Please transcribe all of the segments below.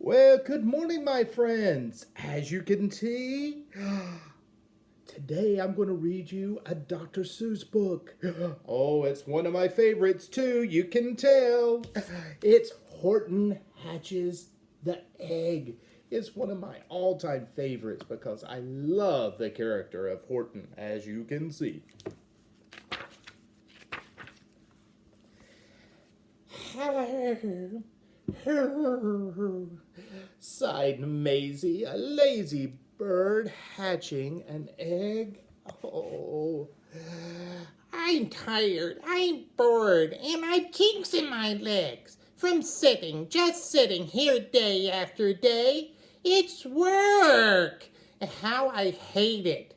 Well, good morning, my friends. As you can see, today I'm going to read you a Dr. Seuss book. Oh, it's one of my favorites, too. You can tell. It's Horton Hatches the Egg. It's one of my all-time favorites because I love the character of Horton, as you can see. Sighed Maisie, a lazy bird hatching an egg. Oh, I'm tired, I'm bored, and I've kinks in my legs from just sitting here day after day. It's work! How I hate it.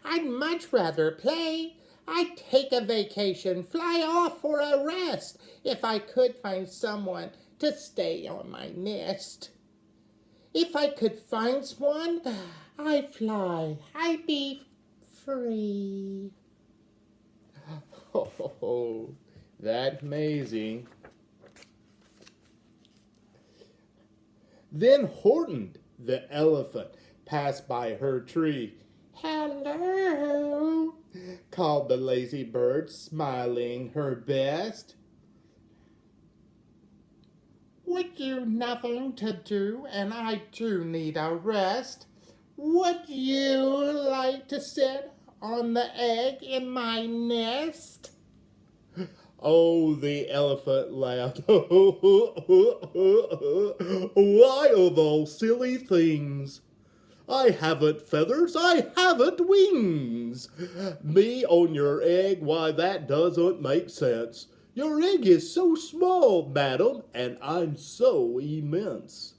I'd much rather play. I'd take a vacation, fly off for a rest, if I could find someone to stay on my nest. If I could find one, I'd fly, I'd be free. oh, that Maisie. Then Horton, the elephant, passed by her tree. Hello, called the lazy bird, smiling her best. Would you nothing to do, and I do need a rest? Would you like to sit on the egg in my nest? Oh, the elephant laughed. Why of all silly things? I haven't feathers, I haven't wings. Me on your egg, why that doesn't make sense. Your egg is so small, madam, and I'm so immense.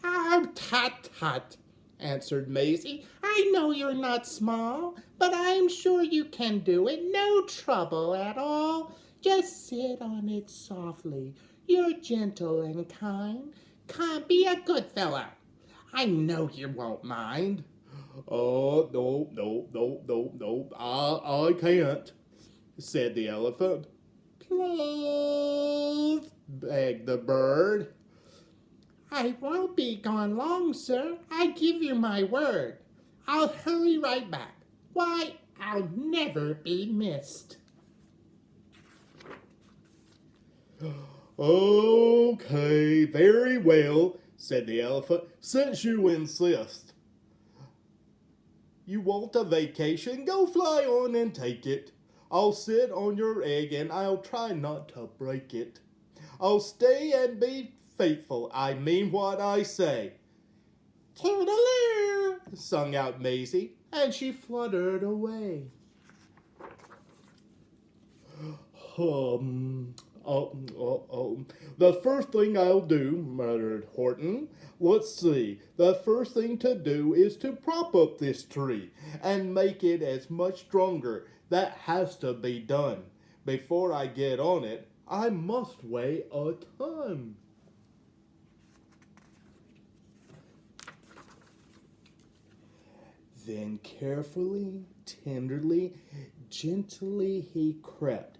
Oh, tut, answered Maisie. I know you're not small, but I'm sure you can do it. No trouble at all. Just sit on it softly. You're gentle and kind. Come, be a good fellow. I know you won't mind. Oh, no, I can't, said the elephant. Please, begged the bird. I won't be gone long, sir. I give you my word. I'll hurry right back. Why, I'll never be missed. Okay, very well, said the elephant, since you insist. You want a vacation? Go fly on and take it. I'll sit on your egg and I'll try not to break it. I'll stay and be faithful. I mean what I say. Toodaloo, sung out Maisie, and she fluttered away. The first thing I'll do, muttered Horton. Let's see. The first thing to do is to prop up this tree and make it as much stronger. That has to be done. Before I get on it, I must weigh a ton. Then carefully, tenderly, gently he crept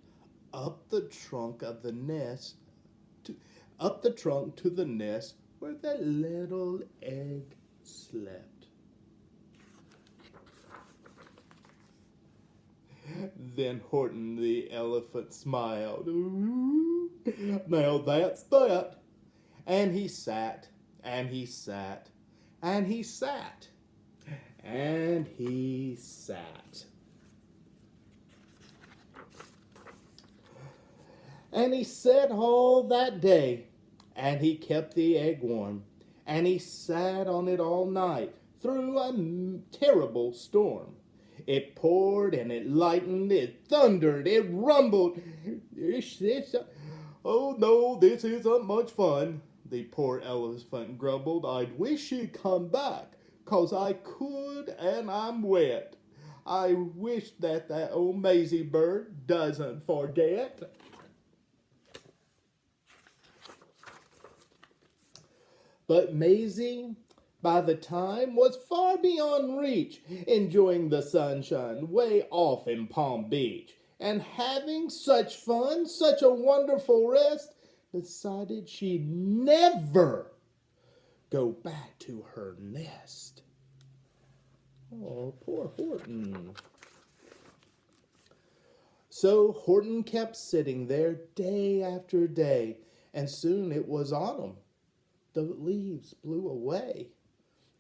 up the trunk of the nest, up the trunk to the nest where the little egg slept. Then Horton the elephant smiled. Ooh, now that's that. And he sat, and he sat, and he sat, and he sat. And he sat all that day, and he kept the egg warm, and he sat on it all night through a terrible storm. It poured and it lightened, it thundered, it rumbled. Oh no, this isn't much fun, the poor elephant grumbled. I'd wish you'd come back, 'cause I could and I'm wet. I wish that old Maisie bird doesn't forget. But Maisie, by the time, was far beyond reach, enjoying the sunshine way off in Palm Beach, and having such fun, such a wonderful rest, decided she'd never go back to her nest. Oh, poor Horton. So Horton kept sitting there day after day, and soon it was autumn. The leaves blew away,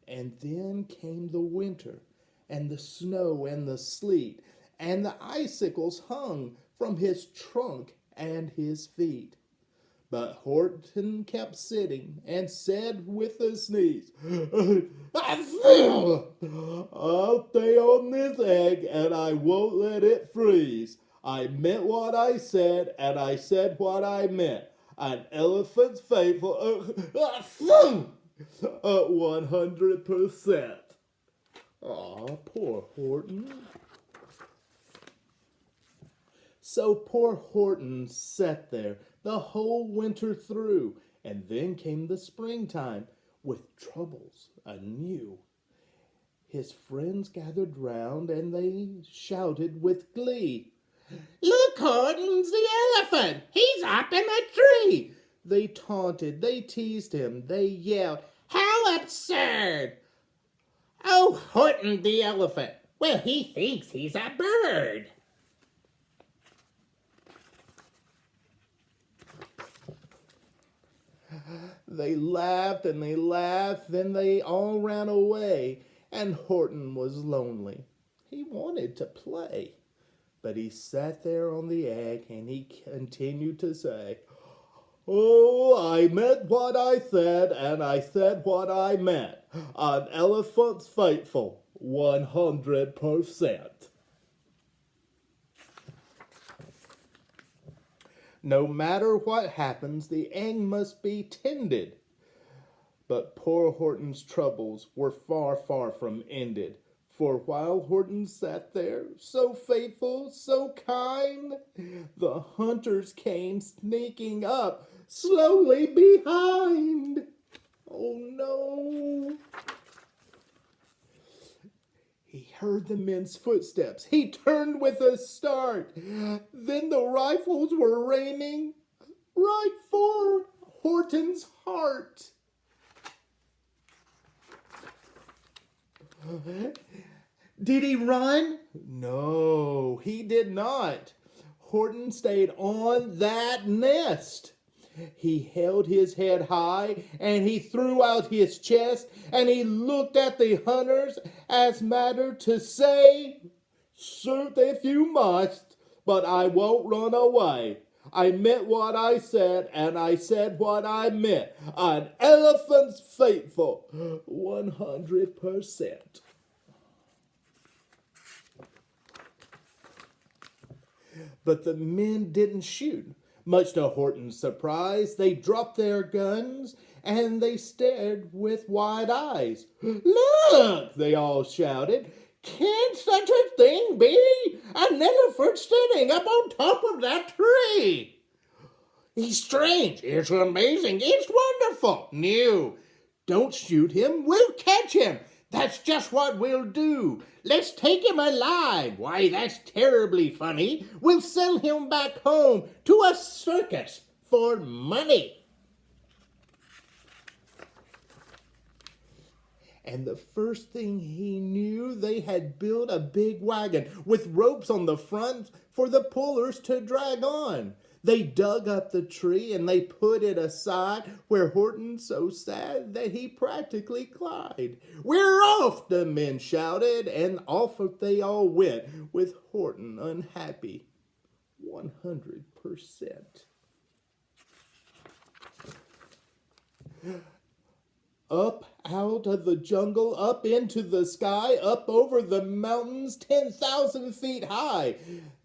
and then came the winter, and the snow and the sleet, and the icicles hung from his trunk and his feet. But Horton kept sitting and said with a sneeze, I'll stay on this egg and I won't let it freeze. I meant what I said and I said what I meant. An elephant's faithful 100%. Aw, poor Horton. So poor Horton sat there the whole winter through, and then came the springtime with troubles anew. His friends gathered round, and they shouted with glee, Look, Horton's the elephant! He's up in a tree! They taunted, they teased him, they yelled, How absurd! Oh, Horton the elephant! Well, he thinks he's a bird! They laughed and they laughed, then they all ran away, and Horton was lonely. He wanted to play, but he sat there on the egg and he continued to say, Oh, I meant what I said and I said what I meant. An elephant's faithful, 100%. No matter what happens, the egg must be tended. But poor Horton's troubles were far, far from ended. For while Horton sat there, so faithful, so kind, the hunters came sneaking up, slowly behind. Oh no! He heard the men's footsteps. He turned with a start. Then the rifles were raining right for Horton's heart. Did he run? No, he did not. Horton stayed on that nest. He held his head high, and he threw out his chest, and he looked at the hunters as matter to say, Shoot if you must, but I won't run away. I meant what I said, and I said what I meant. An elephant's faithful, 100%. But the men didn't shoot. Much to Horton's surprise, they dropped their guns and they stared with wide eyes. Look, they all shouted. Can't such a thing be? An elephant standing up on top of that tree. He's strange. It's amazing. It's wonderful. No, don't shoot him. We'll catch him. That's just what we'll do. Let's take him alive. Why, that's terribly funny. We'll sell him back home to a circus for money. And the first thing he knew, they had built a big wagon with ropes on the front for the pullers to drag on. They dug up the tree and they put it aside where Horton so sad that he practically cried. We're off, the men shouted, and off they all went with Horton unhappy 100%. Up out of the jungle, up into the sky, up over the mountains 10,000 feet high.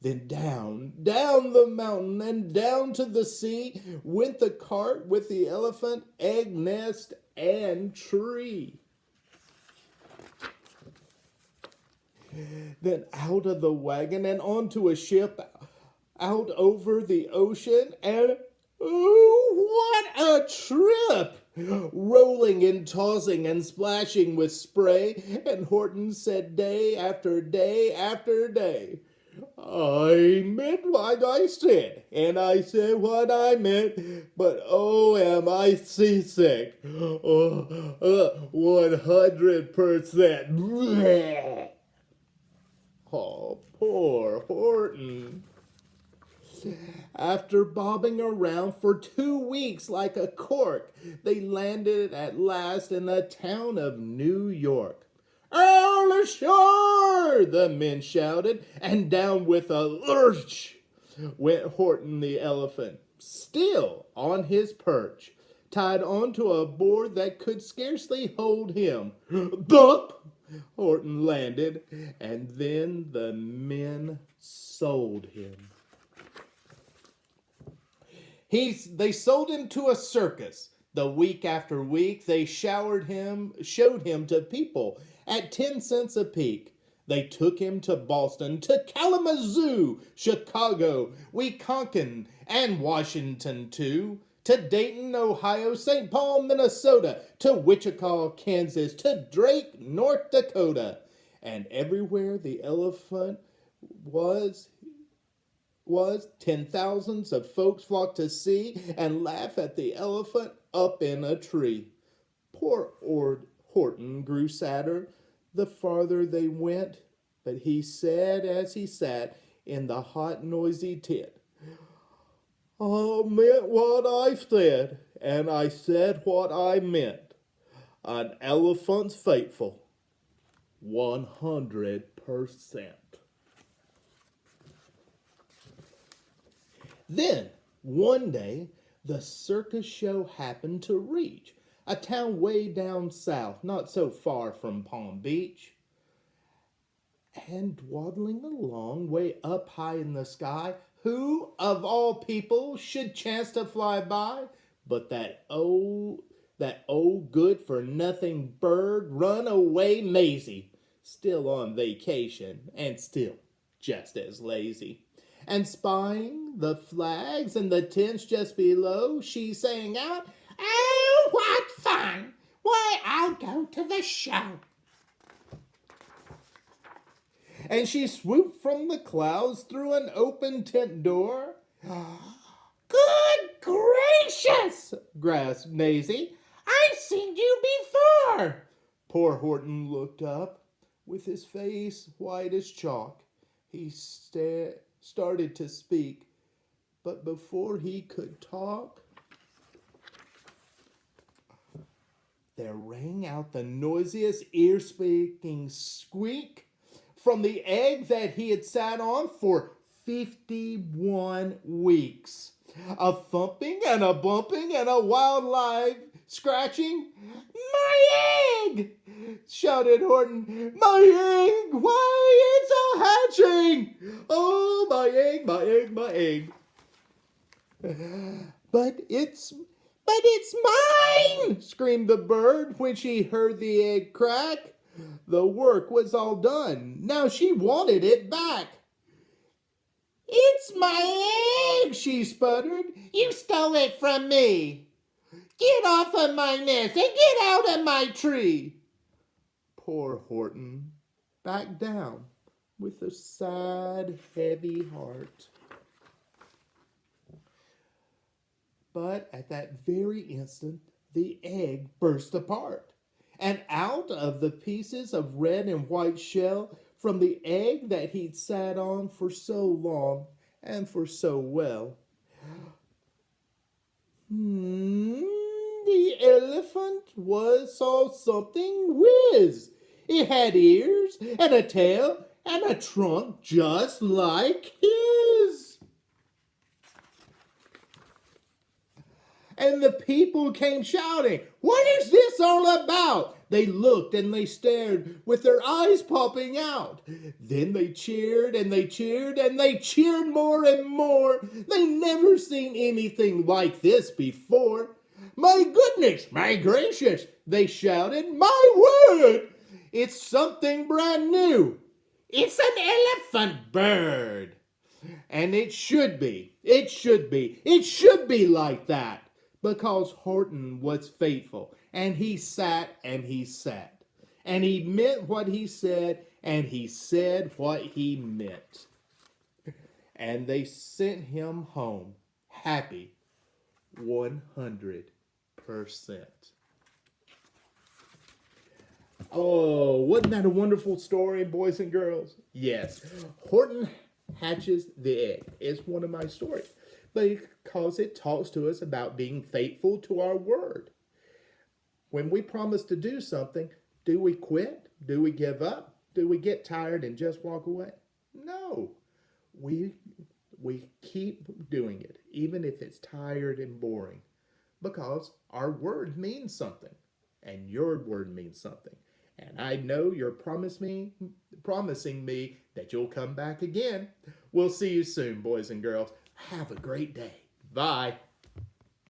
Then down the mountain and down to the sea went the cart with the elephant, egg, nest, and tree. Then out of the wagon and onto a ship, out over the ocean, and oh, what a trip! Rolling and tossing and splashing with spray, and Horton said day after day after day, I meant what I said, and I said what I meant, but oh, am I seasick. 100%. Oh, poor Horton. After bobbing around for 2 weeks like a cork, they landed at last in the town of New York. All ashore! The men shouted, and down with a lurch went Horton the elephant, still on his perch, tied onto a board that could scarcely hold him. Bump! Horton landed, and then the men sold him. They sold him to a circus. The week after week, they showed him to people at 10 cents a peek. They took him to Boston, to Kalamazoo, Chicago, Weehawken, and Washington too, to Dayton, Ohio, St. Paul, Minnesota, to Wichita, Kansas, to Drake, North Dakota. And everywhere the elephant was 10,000s of folks flocked to see and laugh at the elephant up in a tree. Poor Horton grew sadder the farther they went, but he said as he sat in the hot, noisy tent, I meant what I said, and I said what I meant. An elephant's faithful, 100%. Then, one day, the circus show happened to reach a town way down south, not so far from Palm Beach. And waddling along way up high in the sky, who of all people should chance to fly by but that old good-for-nothing bird, Runaway Maisie, still on vacation and still just as lazy. And spying the flags and the tents just below, she sang out, Oh, what fun! Why, I'll go to the show. And she swooped from the clouds through an open tent door. Good gracious! Gasped Maisie. I've seen you before. Poor Horton looked up, with his face white as chalk. He started to speak, but before he could talk, there rang out the noisiest ear-splitting squeak from the egg that he had sat on for 51 weeks. A thumping and a bumping and a wild live scratching. My egg! Shouted Horton. My egg! Why, it's a hatching! Oh, my egg, my egg, my egg. But it's mine! Screamed the bird when she heard the egg crack. The work was all done. Now she wanted it back. It's my egg, she sputtered. You stole it from me. Get off of my nest and get out of my tree. Poor Horton backed down with a sad, heavy heart. But at that very instant, the egg burst apart. And out of the pieces of red and white shell from the egg that he'd sat on for so long and for so well. The elephant saw something whiz. It had ears and a tail and a trunk just like his. And the people came shouting, "What is this all about?" They looked and they stared with their eyes popping out. Then they cheered and they cheered and they cheered more and more. They never seen anything like this before. My goodness, my gracious, they shouted, my word, it's something brand new. It's an elephant bird. And it should be like that. Because Horton was faithful, and he sat and he sat, and he meant what he said, and he said what he meant. and they sent him home happy 100%. Oh, wasn't that a wonderful story, boys and girls? Yes, Horton Hatches the Egg is one of my stories because it talks to us about being faithful to our word. When we promise to do something, do we quit? Do we give up? Do we get tired and just walk away? No. We keep doing it, even if it's tired and boring, because our word means something, and your word means something. And I know you're promising me that you'll come back again. We'll see you soon, boys and girls. Have a great day. Bye.